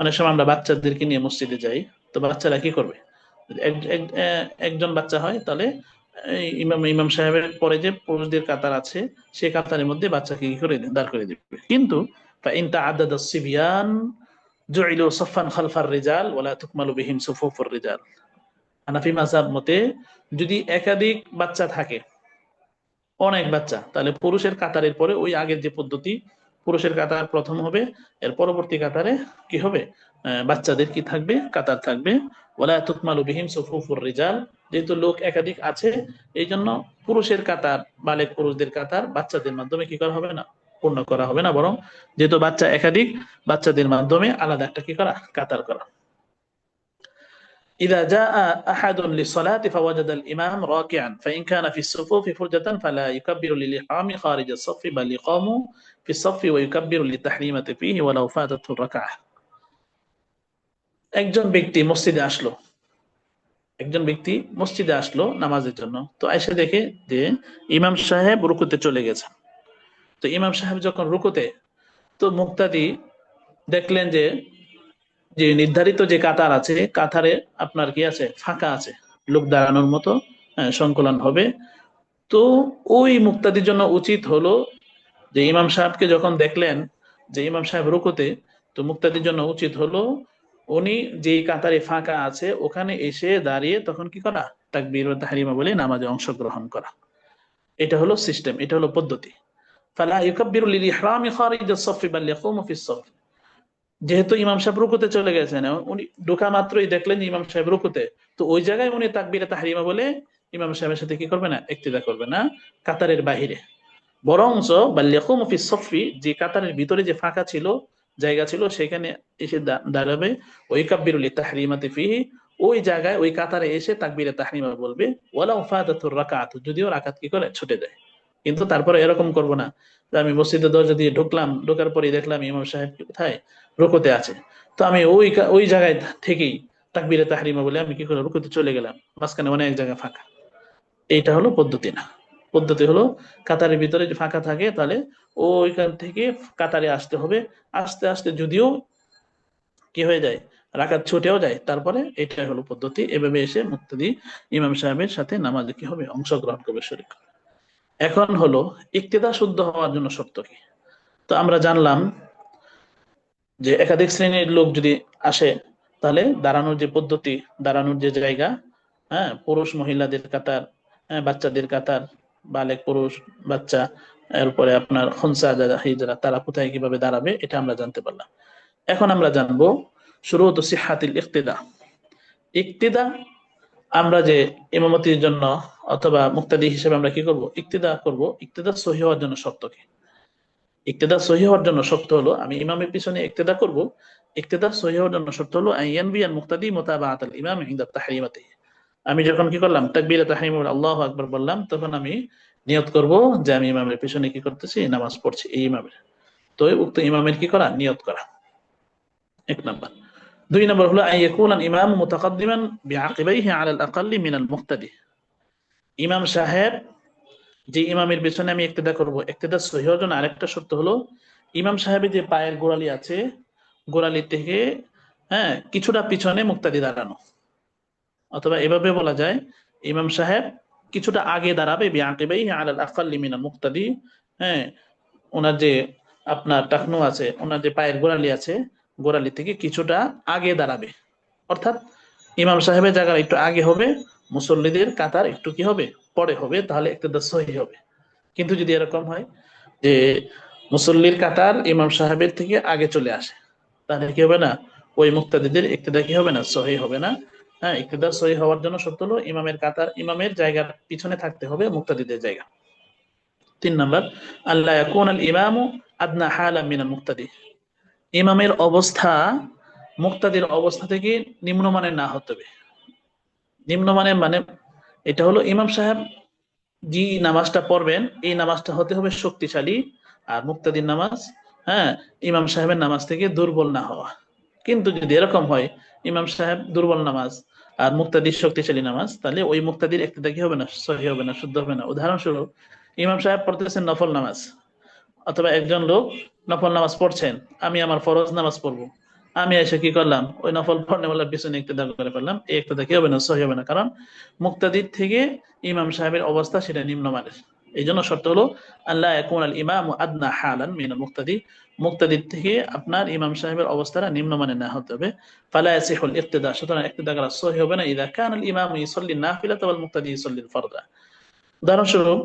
অনেক সময় আমরা বাচ্চাদেরকে নিয়ে মসজিদে যাই, তো বাচ্চারা কি করবে, একজন বাচ্চা হয় তাহলে এই ইমাম ইমাম সাহেবের পরে যে পুরুষদের কাতার আছে সেই কাতারের মধ্যে বাচ্চাকে কি করে দাঁড় করে দিবে। কিন্তু فإن تعدد الصبيان جعلوا صفا خلف الرجال ولا تكمل بهم صفوف الرجال। হানাফি মাযহাব মতে যদি একাধিক বাচ্চা থাকে, অনেক বাচ্চা, তাহলে পুরুষের কাতারের পরে ওই আগের যে পদ্ধতি, পুরুষের কাতার প্রথম হবে, এর পরবর্তী কাতারে কি হবে, বাচ্চাদের কি থাকবে, কাতার থাকবে। ওয়ালা তুকমালু বিহিম সুফুফুর রিজাল, যেহেতু লোক একাধিক আছে এই জন্য পুরুষের কাতার, বালেগ পুরুষদের কাতার বাচ্চাদের মাধ্যমে কি করা হবে না, পূর্ণ করা হবে না, বরং যেহেতু বাচ্চা একাধিক, বাচ্চাদের মাধ্যমে আলাদা একটা কি করা, কাতার করা। إذا جاء أحد للصلاة فوجد الإمام راكعا فإن كان في الصفوف فرجة فلا يكبر للإحرام خارج الصف بل يقام في الصف ويكبر للتحريمة فيه ولو فاتته الركعة। একজন ব্যক্তি মসজিদে আসলো, একজন ব্যক্তি মসজিদে আসলো নামাজের জন্য, তো এসে দেখে যে ইমাম সাহেব রুকুতে চলে গেছে। তো ইমাম সাহেব যখন রুকুতে, তো মুক্তাদি দেখলেন যে যে নির্ধারিত যে কাতার আছে, কাতারে আপনার কি আছে, ফাঁকা আছে, লোক দাঁড়ানোর মতো সংকলন হবে। তো ওই মুক্তাদির জন্য উচিত হলো যে ইমাম সাহেবকে যখন দেখলেন যে ইমাম সাহেব রুকুতে, তো মুক্তাদির জন্য উচিত হলো উনি যেই কাতারে ফাঁকা আছে ওখানে এসে দাঁড়িয়ে তখন কি করা, তাকবীর ও তাহরিমা বলে নামাজে অংশগ্রহণ করা। এটা হলো সিস্টেম, এটা হলো পদ্ধতি। ফালা ইউকাব্বিরু লিল ইহরামি খারিজ আস-সাফ বাল ইয়াকুমু ফিস সাফ। যেহেতু ইমাম সাহেব রুকুতে চলে গেছেন, উনি ঢোকা মাত্রই দেখলেন ইমাম সাহেব রুকুতে, তো ওই জায়গায় উনি তাকবীরে তাহরিমা বলে ইমাম সাহেবের সাথে কি করবে না, ইক্তিদা করবে না কাতারের বাহিরে, বরঞ্চ বাল্যাকুম ফিস সফি, যে কাতারের ভিতরে যে ফাঁকা ছিল, জায়গা ছিল, সেখানে এসে দাঁড়াবে। ওই কাব্বিরুল তাহরিমাতি ফিহি, ওই জায়গায় ওই কাতারে এসে তাকবীরে তাহরিমা বলবে। ওয়ালাউ ফাতাতুর রাকাত, যদিও রাকাত কি করে ছুটে যায়। কিন্তু তারপরে এরকম করব না যে আমি মসজিদের দরজা দিয়ে ঢুকলাম, ঢোকার পরে দেখলাম ইমাম সাহেব কোথায়, রুকুতে আছে, তো আমি ওই জায়গায় থেকেই তাকবীরে তাহরিমা বলে আমি কি করে রুকুতে চলে গেলাম, মাঝখানে অনেক জায়গা ফাঁকা। এইটা হলো পদ্ধতি না। পদ্ধতি হলো কাতারের ভিতরে যে ফাঁকা থাকে তাহলে ওইখান থেকে কাতারে আসতে হবে, আস্তে আস্তে যদিও কি হয়ে যায়, রাকাত ছুটেও যায়, তারপরে এটাই হলো পদ্ধতি। এভাবে এসে মুক্তাদি ইমাম সাহেবের সাথে নামাজে কি হবে, অংশগ্রহণ করবে, শরীক। এখন হলো ইক্তেদা শুদ্ধ হওয়ার জন্য শর্ত কি। তো আমরা জানলাম যে একাধিক শ্রেণীর লোক যদি আসে তাহলে দাঁড়ানোর যে পদ্ধতি, দাঁড়ানোর যে জায়গা, পুরুষ মহিলাদের কাতার, বাচ্চাদের কাতার, বালেক পুরুষ বাচ্চা, এরপরে আপনার খুনসা যারা হিজরা, তারা কোথায় কিভাবে দাঁড়াবে, এটা আমরা জানতে পারলাম। এখন আমরা জানবো শুরুত সিহাতিল ইক্তিদা। ইক্তিদা আমরা যে ইমামতির জন্য অথবা মুক্তাদি হিসেবে আমরা কি করব, ইক্তিদা করব, ইক্তিদা সহিহ হওয়ার জন্য শর্ত কি। ইক্তেদা সহিহ হওয়ার জন্য শর্ত হলো, আমি ইমামের পিছনে ইক্তেদা করব, ইক্তেদা সহিহ হওয়ার জন্য শর্ত হলো আইয়ানবি আল মুক্তাদি মুতাবাআতাল ইমাম ইনদা তাহরিমাতিহি। আমি যখন কি করলাম, তাকবীরে তাহরিম আল্লাহু আকবার বললাম, তখন আমি নিয়ত করব যে আমি ইমামের পিছনে কি করতেছি, নামাজ পড়ছি এই ইমামের। তো উক্ত ইমামের কি করা, নিয়ত করা, এক নাম্বার। দুই নাম্বার হলো আইয়াকুন আল ইমাম মুতাকাদ্দিমান বিআকিবাইহি আলা আল আকাল্লি মিন আল মুক্তাদি। ইমাম সাহেব যে ইমামের পেছনে আমি ইক্তেদা করব, ইক্তেদা সহিহ হওয়ার জন্য আরেকটা শর্ত হলো ইমাম সাহেবের যে পায়ের গোড়ালি আছে, গোড়ালি থেকে কিছুটা পিছনে মুক্তাদি দাঁড়ানো, অথবা এভাবে বলা যায় ইমাম সাহেব কিছুটা আগে দাঁড়াবে বিআকিবাইহি আলাল আকাল্লি মিনাল মুক্তাদি। ওনার যে আপনার টাকনু আছে, ওনার যে পায়ের গোড়ালি আছে, গোড়ালি থেকে কিছুটা আগে দাঁড়াবে, অর্থাৎ ইমাম সাহেবের জায়গা একটু আগে হবে, মুসল্লিদের কাতার একটু কি হবে, পরে হবে, তাহলে ইক্তেদা সহিহ হবে। কিন্তু যদি এরকম হয় যে মুসল্লির কাতার ইমাম সাহেবের থেকে আগে চলে আসে, তাহলে কি হবে না, ওই মুক্তাদিদের ইক্তেদা কি হবে না, সহিহ হবে না। ইক্তেদা সহিহ হওয়ার জন্য শর্ত হলো ইমামের কাতার, ইমামের জায়গার পিছনে থাকতে হবে মুক্তাদিদের জায়গা। তিন নাম্বার, আল্লাহ ইয়াকুন আল ইমামু আদনা হালা মিনাল মুক্তাদি। ইমামের অবস্থা মুক্তাদির অবস্থা থেকে নিম্নমানের না হতে হবে। নিম্নমানের মানে এটা হলো ইমাম সাহেব যে নামাজটা পড়বেন এই নামাজটা হতে হবে শক্তিশালী, আর মুক্তাদির নামাজ ইমাম সাহেবের নামাজ থেকে দুর্বল না হওয়া। কিন্তু যদি এরকম হয় ইমাম সাহেব দুর্বল নামাজ আর মুক্তাদির শক্তিশালী নামাজ, তাহলে ওই মুক্তাদির ইক্তেদা কি হবে না, সহিহ হবে না, শুদ্ধ হবে না। উদাহরণস্বরূপ ইমাম সাহেব পড়তেছেন নফল নামাজ, অথবা একজন লোক নফল নামাজ পড়ছেন, আমি আমার ফরজ নামাজ পড়বো, আমি এসে কি করলাম, ওই নফল পড়নেওয়ালার পিছনে ইক্তেদা করে ফেললাম, এই ইক্তেদা কি হবে না, সহি হবে না। কারণ মুক্তাদির থেকে ইমাম সাহেবের অবস্থা সেটা নিম্নমানের। এই জন্য শর্ত হলো আল্লাহ ইয়াকুন আল ইমাম আদনা হালান মিনাল মুক্তাদি, মুক্তাদির থেকে আপনার ইমাম সাহেবের অবস্থাটা নিম্নমানের না হতে হবে। ফালা ইয়াসিহুল ইক্তেদা, সুতরাং ইক্তেদা করা সহি হবে না ইযা কানা আল ইমাম ইউসাল্লি নাফিলাতা ওয়াল মুক্তাদি ইউসাল্লি আল ফারদা। উদাহরণস্বরূপ,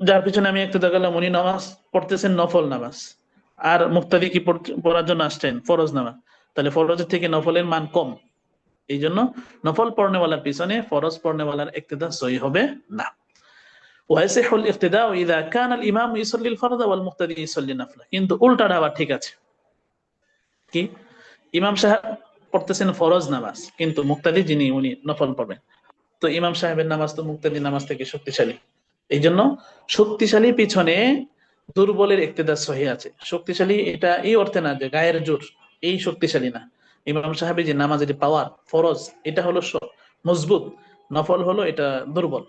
যার পিছনে আমি ইক্তেদা করলাম উনি নামাজ পড়তেছেন নফল নামাজ, আর মুক্তাদি কি পড়ার জন্য আসছেন ফরজ নামাজ, তাহলে ফরজের থেকে নফলের মান কম। এই জন্য নফল পড়নেওয়ালার পিছনে ফরজ পড়নেওয়ালার ইক্তেদা সহি হবে না। ওয়াইসিহুল ইক্তিদাউ ইযা কানা আল ইমাম ইউসাল্লি আল ফারদা ওয়াল মুক্তাদি ইউসাল্লি নাফলা। কিন্তু উল্টাটা আবার ঠিক আছে, কি, ইমাম সাহেব পড়তেছেন ফরজ নামাজ, কিন্তু মুক্তাদি যিনি উনি নফল পড়বেন। তো ইমাম সাহেবের নামাজ তো মুক্তাদির নামাজ থেকে শক্তিশালী। এই জন্য শক্তিশালী পিছনে দুর্বলের ইক্তেদা সহি আছে। শক্তিশালী এটা এই অর্থে না যে গায়ের জোর, এই শক্তিশালী না। ইমাম সাহেবের যে নামাজের পাওয়ার, ফরজ এটা হলো মজবুত, নফল হলো এটা দুর্বল।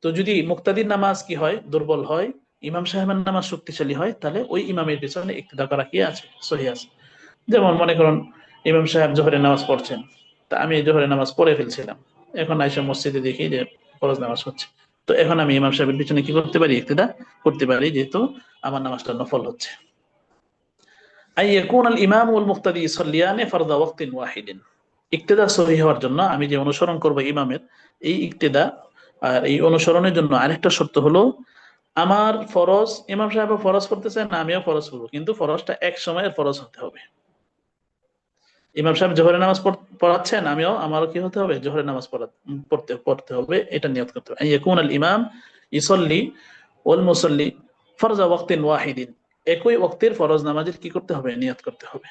তো যদি মুক্তাদির নামাজ কি হয়, দুর্বল হয়, ইমাম সাহেবের নামাজ শক্তিশালী হয়, তাহলে ওই ইমামের পিছনে ইক্তেদা করা কি আছে, সহি আছে। যেমন মনে করুন ইমাম সাহেব জোহরের নামাজ পড়ছেন, তা আমি জোহরের নামাজ পড়ে ফেলছিলাম, এখন আইসা মসজিদে দেখি যে ফরজ নামাজ হচ্ছে, তো এখন আমি ইমাম সাহেবের পিছনে কি করতে পারি, ইক্তেদা করতে পারি, যেহেতু আমার নামাজটা নফল হচ্ছে। আই ইয়াকুন আল ইমাম ওয়াল মুক্তাদি ইউসাল্লিয়ানি ফারদা ওয়াক্তিন ওয়াহিদিন, ইক্তেদা সহি হওয়ার জন্য আমি যে অনুসরণ করব ইমামের, এই ইক্তেদা আর এই অনুসরণের জন্য আরেকটা শর্ত হলো, আমার ফরজ, ইমাম সাহেব ফরজ করতেছেন, আমিও ফরজ করবো, কিন্তু ফরজটা এক সময়ের ফরজ হতে হবে। ইমাম সাহেব জোহরের নামাজ পড়াচ্ছেন, আমারও কি হতে হবে, জোহরের নামাজ পড়তে পড়তে হবে, এটা নিয়ত করতে হবে। ইয়াকুন আল ইমাম ইসল্লি ওয়াল মুসল্লি ফরজা ওয়াক্তিন ওয়াহিদিন, একই ওয়াক্তির ফরজ নামাজের কি করতে হবে, নিয়ত করতে হবে।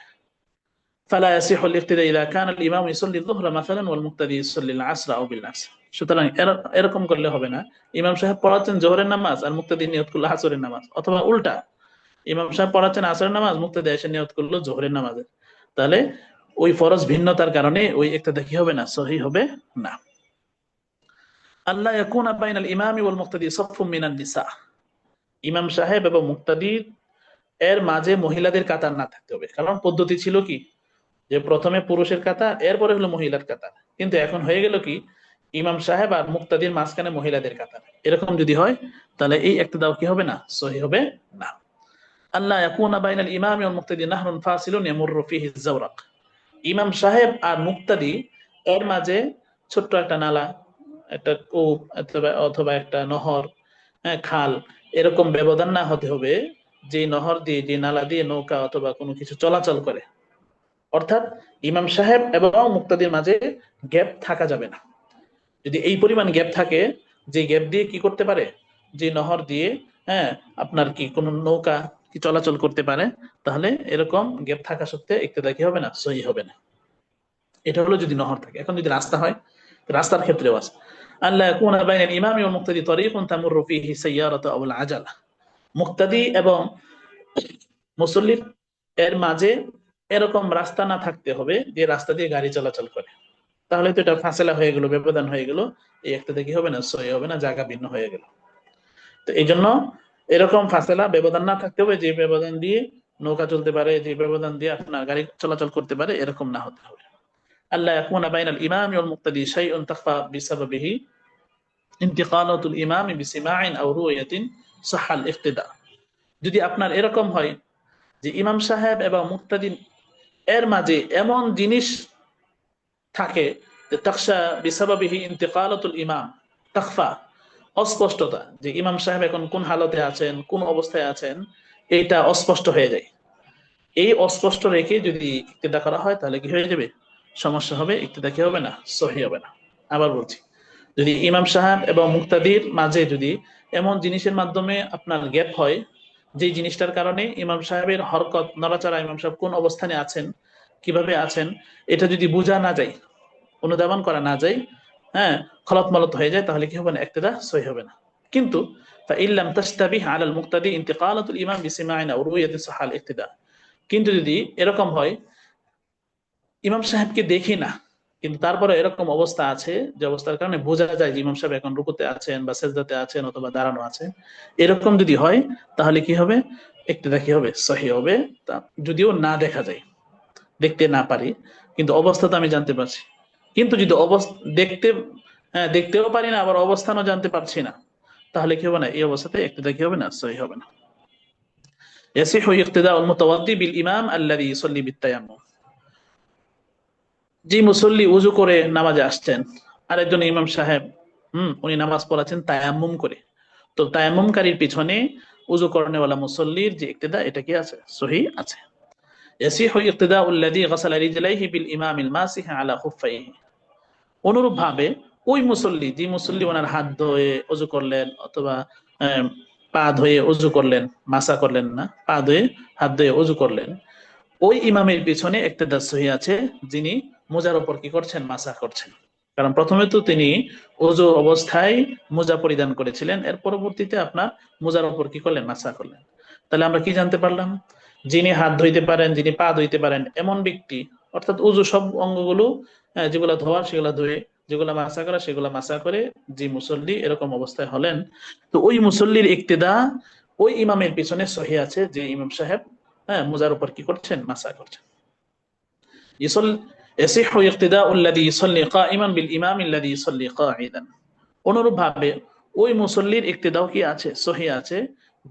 ফালা ইয়াসিহু আল-ইক্তিদা ইযা কানা আল-ইমাম ইসল্লি যুহরা মাসালান ওয়াল মুক্তাদি ইসল্লি আল-আসরা আও বিল আস। সুতরাং এরকম করলে হবে না, ইমাম সাহেব পড়াচ্ছেন জোহরের নামাজ আর মুক্তাদি নিয়ত করলো আসরের নামাজ, অথবা উল্টা, ইমাম সাহেব পড়াচ্ছেন আসরের নামাজ, মুক্তাদি এসে নিয়ত করলো জোহরের নামাজের, তাহলে ওই ফরজ ভিন্নতার কারণে ওই ইক্তেদা কি হবে না, সহি হবে না। আল্লাহ ইয়াকুনা বাইনাল ইমামি ওয়াল মুক্তাদি সাফফুম মিনান নিসা, ইমাম সাহেব এবং মুক্তাদি এর মাঝে মহিলাদের কাতার না থাকতে হবে। কারণ পদ্ধতি ছিল কি, যে প্রথমে পুরুষের কাতার, এরপরে হলো মহিলার কাতার, কিন্তু এখন হয়ে গেল কি, ইমাম সাহেব আর মুক্তাদির মাঝখানে মহিলাদের কাতার। এরকম যদি হয় তাহলে এই ইক্তেদাও কি হবে না, সহি হবে না। আল্লাহ ইয়াকুনা বাইনাল ইমামি ওয়াল মুক্তাদি নাহরুন ফাসিলুন ইয়ামুররু ফিহি আয-যাওরাক, ইমাম সাহেব আর মুক্তাদি এর মাঝে ছোট্ট একটা নালা, একটা কূপ, অথবা একটা নহর, খাল, এরকম ব্যবধান না হতে হবে, যে নহর দিয়ে, যে নালা দিয়ে নৌকা অথবা কোনো কিছু চলাচল করে। অর্থাৎ ইমাম সাহেব এবং মুক্তাদির মাঝে গ্যাপ থাকা যাবে না। যদি এই পরিমাণ গ্যাপ থাকে, যে গ্যাপ দিয়ে কি করতে পারে, যে নহর দিয়ে আপনার কি কোনো নৌকা কি চলাচল করতে পারে, তাহলে এরকম গ্যাপ থাকা সত্ত্বে ইক্তেদা কি হবে না, সহি হবে না। এটা হলো যদি নহর থাকে। এখন যদি রাস্তা হয়, রাস্তার ক্ষেত্রেও আছে, আল্লাহ ইয়াকুনা বাইনাল ইমামি ওয়াল মুক্তাদি তারিকুন তামুররু ফিহি সাইয়ারাতু আও আল আজালা, মুক্তাদি এবং মুসল্লির এর মাঝে এরকম রাস্তা না থাকতে হবে যে রাস্তা দিয়ে গাড়ি চলাচল করে, তাহলে তো এটা ফাসেলা হয়ে গেল, ব্যবধান হয়ে গেল, এই ইক্তেদা কি হবে না, সহি হবে না, জায়গা ভিন্ন হয়ে গেল। তো এই জন্য এরকম ফাসেলা, ব্যবধান না থাকতে হবে, যে ব্যবধান দিয়ে নৌকা চলতে পারে, যে ব্যবধান দিয়ে আপনার গাড়ি চলাচল করতে পারে, এরকম না হতে হবে। আল্লাহ ইয়াকুনা বাইনাল ইমামি ওয়াল মুক্তাদি শাইউন তাখফা বিসাবাবিহি ইন্তিকালাতুল ইমামি বিসিমাইন আও রুয়ায়াতিন সাহাল ইক্তিদা, যদি আপনার এরকম হয় যে ইমাম সাহেব এবং মুক্তাদি এর মাঝে এমন জিনিস থাকে যে তাখশা বিসাবাবিহি ইন্তিকালাতুল ইমাম, তাখফা অস্পষ্টতা, যে ইমাম সাহেব এখন কোন হালতে আছেন, কোন অবস্থায় আছেন, এটা অস্পষ্ট হয়ে যায়। এই অস্পষ্ট রেখে যদি ইক্তেদা করা হয় তাহলে কি হয়ে যাবে, সমস্যা হবে, ইক্তেদা কি হবে না, সহি হবে না। আবার বলছি, যদি ইমাম সাহেব এবং মুক্তাদির মাঝে যদি এমন জিনিসের মাধ্যমে আপনার গ্যাপ হয়, যে জিনিসটার কারণে ইমাম সাহেবের হরকত, নড়াচড়া, ইমাম সাহেব কোন অবস্থানে আছেন, কিভাবে আছেন, এটা যদি বোঝা না যায়, অনুধাবন করা না যায়, খলত মলত হয়ে যায়, তাহলে কি হবে না, ইক্তেদা সহি হবে না। কিন্তু ফাইল্লাম তাশতাবিহ আলাল মুক্তাদি ইন্তিকালাতুল ইমাম বিসিমাইন আও রুয়ায়াতি সাহাল ইক্তেদা, কিন্তু যদি এরকম হয় ইমাম সাহেবকে দেখি না, কিন্তু তারপরে এরকম অবস্থা আছে যে অবস্থার কারণে বোঝা যায় যে ইমাম সাহেব এখন রুকুতে আছেন বা সেজদাতে আছেন অথবা দাঁড়ানো আছেন, এরকম যদি হয় তাহলে কি হবে? ইক্তেদা কি হবে? সহি হবে। যদিও না দেখা যায়, দেখতে না পারি, কিন্তু অবস্থা তো আমি জানতে পারছি। কিন্তু যদি অবস্থা দেখতে, হ্যাঁ দেখতেও পারি না, আবার অবস্থানও জানতে পারছি না, তাহলে কি হবে না? এই অবস্থাতে ইক্তেদা কি হবে না? সহি হবে না। ইয়াসিহু ইক্তিদাউল মুতাওয়াদ্দি বিল ইমাম আল্লাযী ইউসাল্লি বিত-তায়াম্মুম। যে মুসল্লি উযু করে নামাজে আসছেন, আরেকজন ইমাম সাহেব উনি নামাজ পড়াচ্ছেন তায়াম্মুম করে, তো তায়াম্মুমকারীর পিছনে উযু করেনওয়ালা মুসল্লির যে ইক্তেদা, এটা কি আছে? সহি আছে। ইয়াসিহু ইক্তিদাউল লাযী গাসালা রিজলাইহি বিল ইমামিল মাসিহি আলা খুফাইহি। অনুরূপ ভাবে ওই মুসল্লি, যে মুসল্লি ওনার হাত ধুয়ে অজু করলেন অথবা পা ধুয়ে অজু করলেন, মাসা করলেন না, পা ধুয়ে হাত ধুয়ে অজু করলেন, ওই ইমামের পিছনে ইক্তেদা সহি আছে, যিনি মোজার উপর কি করছেন? মাসা করছেন। কারণ প্রথমে তো তিনি অজু অবস্থায় মোজা পরিধান করেছিলেন, এর পরবর্তীতে আপনার মোজার উপর কি করলেন? মাসা করলেন। তাহলে আমরা কি জানতে পারলাম? যিনি হাত ধুইতে পারেন, যিনি পা ধুইতে পারেন এমন ব্যক্তি, অর্থাৎ উজু সব অঙ্গগুলো যেগুলো ধোয়া সেগুলো ধুয়ে, যেগুলো মাসা করা সেগুলো মাসা করে যে মুসল্লি এরকম অবস্থায় হলেন, তো ওই মুসল্লির ইক্তেদা ওই ইমামের পিছনে সহি আছে, যে ইমাম সাহেব মোজার উপর কি করছেন? মাসা করছেন। ইসল ইয়াসিহু ইক্তিদাউল লাযী ইউসাল্লি কাইমান বিল ইমামিল লাযী ইউসাল্লি কাঈদান। অনুরূপ ভাবে ওই মুসল্লির ইক্তেদাও কি আছে? সহি আছে,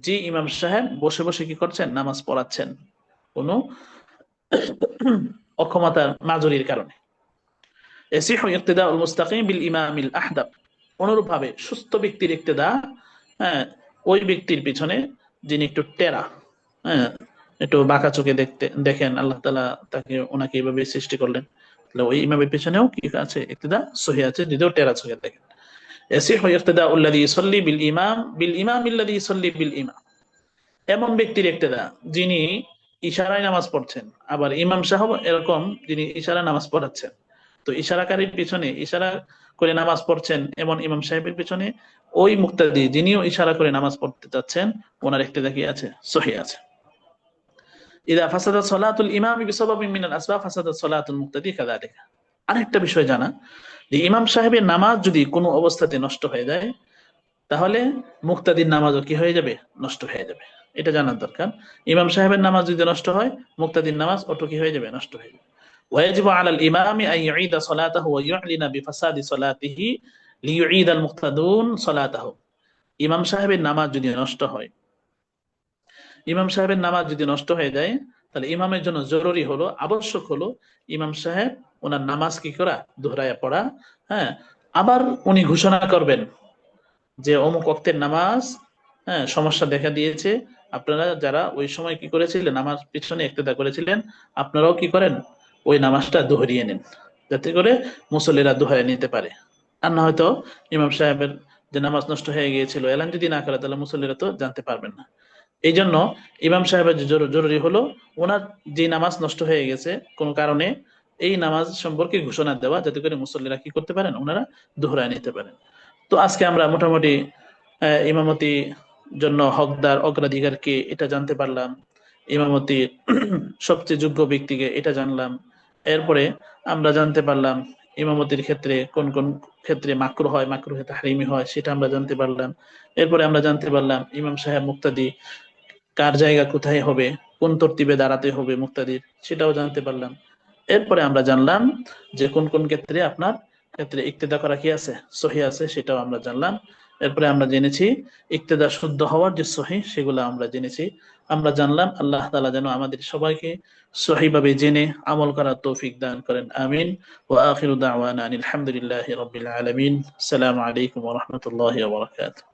যে ইমাম সাহেব বসে বসে কি করছেন? নামাজ পড়াচ্ছেন, কোনো অক্ষমতার মাজুরির কারণে। ইয়াসিহু ইক্তিদাউল মুস্তাকিম বিল ইমামিল আহদাব। অনুরূপ ভাবে সুস্থ ব্যক্তির ইক্তেদা, হ্যাঁ, ওই ব্যক্তির পিছনে যিনি একটু টেরা, হ্যাঁ, একটু বাঁকা চোখে দেখতে দেখেন, আল্লাহ তাআলা তাকে ওনাকে এইভাবে সৃষ্টি করলেন, তাহলে ওই ইমামের পিছনেও কি আছে? ইক্তেদা সহি আছে, যদিও টেরা চোখে দেখেন। ইয়াসিহু ইক্তিদাউল লাযী ইউসাল্লি বিল ইমাম বিল ইমামিল লাযী ইউসাল্লি বিল ইমাম। এমন ব্যক্তির ইক্তেদা যিনি ইশারায় নামাজ পড়ছেন, আবার ইমাম সাহেব এরকম যিনি ইশারা নামাজ পড়াচ্ছেন, তো ইশারাকারীর পিছনে ইশারা করে নামাজ পড়ছেন এমন ইমাম সাহেবের পিছনে ওই মুক্তাদি যিনিও ইশারা করে নামাজ পড়তে যাচ্ছেন, ওনার ইক্তেদা কি আছে? সহি আছে। ইদা ফাসাদাত সালাতুল ইমামি বিসাবাবিন মিনাল আসবাব ফাসাদাত সালাতুল মুক্তাদি কাযালিকা। আরেকটা বিষয় জানা, যে ইমাম সাহেবের নামাজ যদি কোনো অবস্থাতে নষ্ট হয়ে যায়, তাহলে মুক্তাদির নামাজও কি হয়ে যাবে? নষ্ট হয়ে যাবে। এটা জানার দরকার। ইমাম সাহেবের নামাজ যদি নষ্ট হয়, মুক্তাদির নামাজ অটো কি হয়ে যাবে? নষ্ট হয়ে যাবে। ওয়াজিবু আলাল ইমামি আন ইউঈদা সালাতাহু ওয়া ইউ'লিনা বিফাসাদি সালাতিহি লিইউঈদাল মুক্তাদুন সালাতাহু। ইমাম সাহেবের নামাজ যদি নষ্ট হয়, ইমাম সাহেবের নামাজ যদি নষ্ট হয়ে যায়, তাহলে ইমামের জন্য জরুরি হলো, আবশ্যক হলো, ইমাম সাহেব ওনার নামাজ কি করা? দোহরায়া পড়া। হ্যাঁ, আবার উনি ঘোষণা করবেন যে অমুক ওয়াক্তের নামাজ সমস্যা দেখা দিয়েছে, আপনারা যারা ওই সময় কি করেছিলেন? নামাজ পিছনে ইক্তেদা করেছিলেন, আপনারাও কি করেন? ওই নামাজটা দোহরিয়ে নেন, যাতে করে মুসল্লিরা দোহায় নিতে পারে। আর না হয়তো ইমাম সাহেবের যে নামাজ নষ্ট হয়ে গিয়েছিল এলান যদি না করে, তাহলে মুসল্লিরা তো জানতে পারবেন না। এই জন্য ইমাম সাহেবের জরুরি হলো ওনার যে নামাজ নষ্ট হয়ে গেছে কোনো কারণে, এই নামাজ সম্পর্কে ঘোষণা দেওয়া, যাতে করে মুসল্লিরা কি করতে পারেন? ওনারা দোহরায় নিতে পারেন। তো আজকে আমরা মোটামুটি ইমামতি জন্য হকদার অগ্রাধিকারকে এটা জানতে পারলাম, ইমামতি সবচেয়ে যোগ্য ব্যক্তিকে এটা জানলাম। এরপরে আমরা জানতে পারলাম ইমামতির ক্ষেত্রে কোন কোন ক্ষেত্রে মাকরুহ হয়, মাকরুহে তাহরিমি হয়, সেটা আমরা জানতে পারলাম। এরপরে আমরা জানতে পারলাম ইমাম সাহেব মুক্তাদি কার জায়গা কোথায় হবে, কোন তরতিবে দাঁড়াতে হবে মুক্তাদির, সেটাও জানতে পারলাম। এরপরে আমরা জানলাম যে কোন কোন ক্ষেত্রে আপনার ক্ষেত্রে ইক্তেদা করা কি আছে? সহি আছে, সেটাও আমরা জানলাম। এরপরে আমরা জেনেছি ইক্তেদা শুদ্ধ হওয়ার যে সহি, সেগুলো আমরা জেনেছি, আমরা জানলাম। আল্লাহ তাআলা যেন আমাদের সবাইকে সহিভাবে জেনে আমল করার তৌফিক দান করেন, আমিন। ওয়া আখিরু দাওয়ানা আনিল হামদুলিল্লাহি রাব্বিল আলামিন। আসসালামু আলাইকুম ওয়া রাহমাতুল্লাহি ওয়া বারাকাতুহু।